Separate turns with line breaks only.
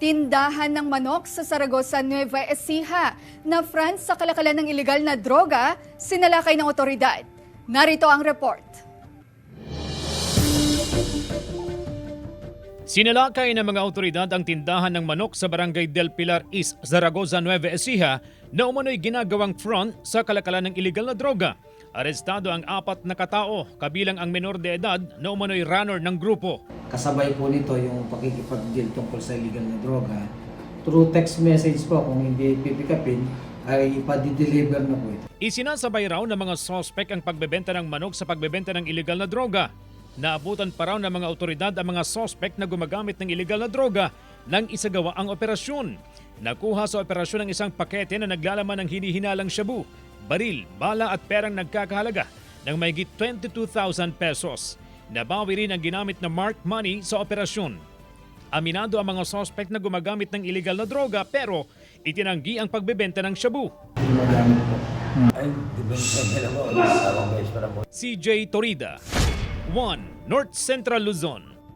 Tindahan ng manok sa Zaragoza, Nueva Ecija na front sa kalakalan ng ilegal na droga, sinalakay ng otoridad. Narito ang report.
Sinalakay ng mga otoridad ang tindahan ng manok sa Barangay Del Pilar East, Zaragoza, Nueva Ecija na umano'y ginagawang front sa kalakalan ng ilegal na droga. Arestado ang 4 na katao, kabilang ang menor de edad na umano'y runner ng grupo.
Kasabay po nito yung pakikipag-deal tungkol sa illegal na droga. Through text message po, kung hindi pipikapin, ay ipa-deliver na po ito.
Isinasabay raw ng mga sospek ang pagbebenta ng manok sa pagbebenta ng ilegal na droga. Naabutan pa raw ng mga otoridad ang mga sospek na gumagamit ng ilegal na droga nang isagawa ang operasyon. Nakuha sa operasyon ang isang pakete na naglalaman ng hinihinalang shabu, baril, bala at perang nagkakahalaga ng mahigit 22,000 pesos. Nabawi rin ang ginamit na marked money sa operasyon. Aminado ang mga suspect na gumagamit ng illegal na droga pero itinanggi ang pagbebenta ng shabu. CJ Torida, 1 North Central Luzon.